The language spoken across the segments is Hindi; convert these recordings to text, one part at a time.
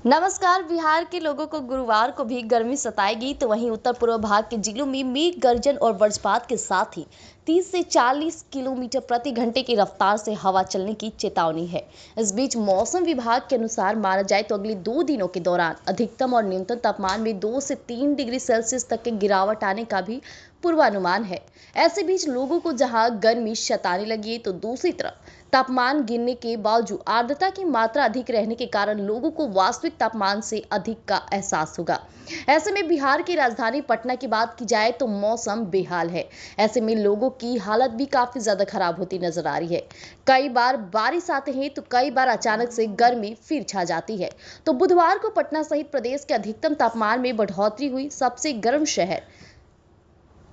नमस्कार। बिहार के लोगों को गुरुवार को भी गर्मी सताएगी, तो वहीं उत्तर पूर्व भाग के जिलों में मेघ गर्जन और वज्रपात के साथ ही 30 से 40 किलोमीटर प्रति घंटे की रफ्तार से हवा चलने की चेतावनी है। इस बीच मौसम विभाग के अनुसार माना जाए तो अगले 2 दिनों के दौरान अधिकतम और न्यूनतम तापमान में 2 से 3 डिग्री सेल्सियस तक की गिरावट आने का भी पूर्वानुमान है। ऐसे बीच लोगों को जहां गर्मी सताने लगी है, तो दूसरी तरफ तापमान गिरने के बावजूद आर्द्रता की मात्रा अधिक रहने के कारण लोगों को वास्तविक तापमान से अधिक का एहसास होगा। ऐसे में बिहार की राजधानी पटना की बात की जाए तो मौसम बेहाल है। ऐसे में लोगों की हालत भी काफी ज्यादा खराब होती नजर आ रही है। कई बार बारिश आते हैं तो कई बार अचानक से गर्मी फिर छा जाती है। तो बुधवार को पटना सहित प्रदेश के अधिकतम तापमान में बढ़ोतरी हुई। सबसे गर्म शहर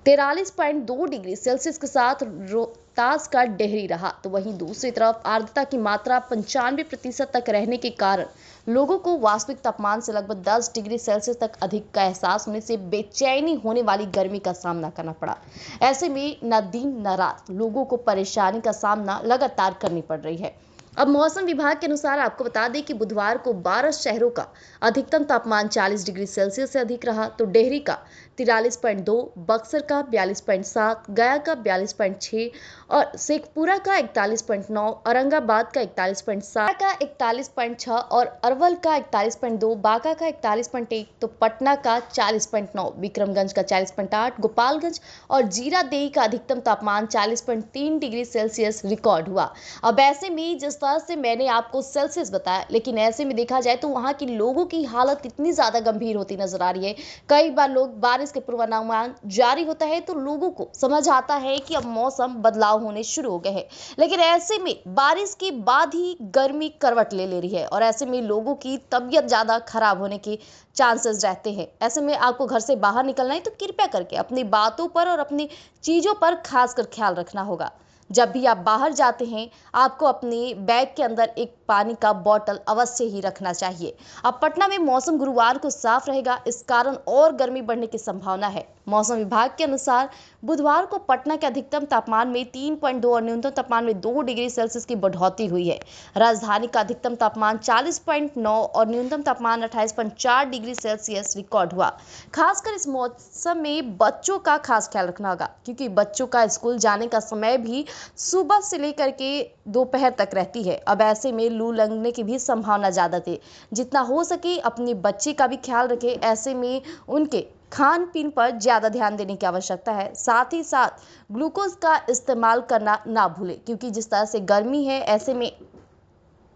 43.2 डिग्री सेल्सियस के साथ रोहतास का डेहरी रहा। तो वहीं दूसरी तरफ आर्द्रता की मात्रा 95% तक रहने के कारण लोगों को वास्तविक तापमान से लगभग 10 डिग्री सेल्सियस तक अधिक का एहसास होने से बेचैनी होने वाली गर्मी का सामना करना पड़ा। ऐसे में न दिन न रात लोगों को परेशानी का सामना लगातार करनी पड़ रही है। अब मौसम विभाग के अनुसार आपको बता दें कि बुधवार को 12 शहरों का अधिकतम तापमान 40 डिग्री सेल्सियस से अधिक रहा। तो डेहरी का 43.2, बक्सर का 42.7, गया का 42.6 और शेखपुरा का 41.9, औरंगाबाद का 41.7 का 41.6 और अरवल का 41.2, बांका का 41.1, तो पटना का 40.9, विक्रमगंज का 40.8, गोपालगंज और जीरादेई का अधिकतम तापमान 40.3 डिग्री सेल्सियस रिकॉर्ड हुआ। अब ऐसे में जिस तरह से मैंने आपको सेल्सियस बताया, लेकिन ऐसे में देखा जाए तो वहां के लोगों की हालत इतनी ज्यादा गंभीर होती नजर आ रही है। कई बार लोग बारिश के पूर्वानुमान जारी होता है तो लोगों को समझ आता है कि अब मौसम बदलाव होने शुरू हो गए हैं, लेकिन ऐसे में बारिश के बाद ही गर्मी करवट ले रही है और ऐसे में लोगों की तबीयत ज्यादा खराब होने के चांसेस रहते हैं। ऐसे में आपको घर से बाहर निकलना है तो कृपया करके अपनी बातों पर और अपनी चीजों पर खासकर ख्याल रखना होगा। जब भी आप बाहर जाते हैं, आपको अपने बैग के अंदर एक पानी का बोतल अवश्य ही रखना चाहिए। अब पटना में मौसम गुरुवार को साफ रहेगा, इस कारण और गर्मी बढ़ने की संभावना है। मौसम विभाग के अनुसार बुधवार को पटना के अधिकतम तापमान में 3.2 और न्यूनतम तापमान में 2 डिग्री सेल्सियस की बढ़ोतरी हुई है। राजधानी का अधिकतम तापमान 40.9 और न्यूनतम तापमान 28.4 डिग्री सेल्सियस रिकॉर्ड हुआ। खासकर इस मौसम में बच्चों का खास ख्याल रखना होगा, क्योंकि बच्चों का स्कूल जाने का समय भी सुबह से लेकर के दोपहर तक रहती है। अब ऐसे में लू लगने की भी संभावना ज्यादा थी। जितना हो सके अपने बच्चे का भी ख्याल रखें। ऐसे में उनके खान पीन पर ज्यादा ध्यान देने की आवश्यकता है। साथ ही साथ ग्लूकोज का इस्तेमाल करना ना भूलें, क्योंकि जिस तरह से गर्मी है ऐसे में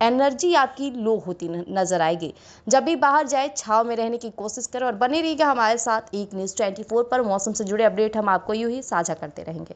एनर्जी आपकी लो होती नजर आएगी। जब भी बाहर जाए छाव में रहने की कोशिश करें और बने रहिएगा हमारे साथ। एक न्यूज़ 24 पर मौसम से जुड़े अपडेट हम आपको यूं ही साझा करते रहेंगे।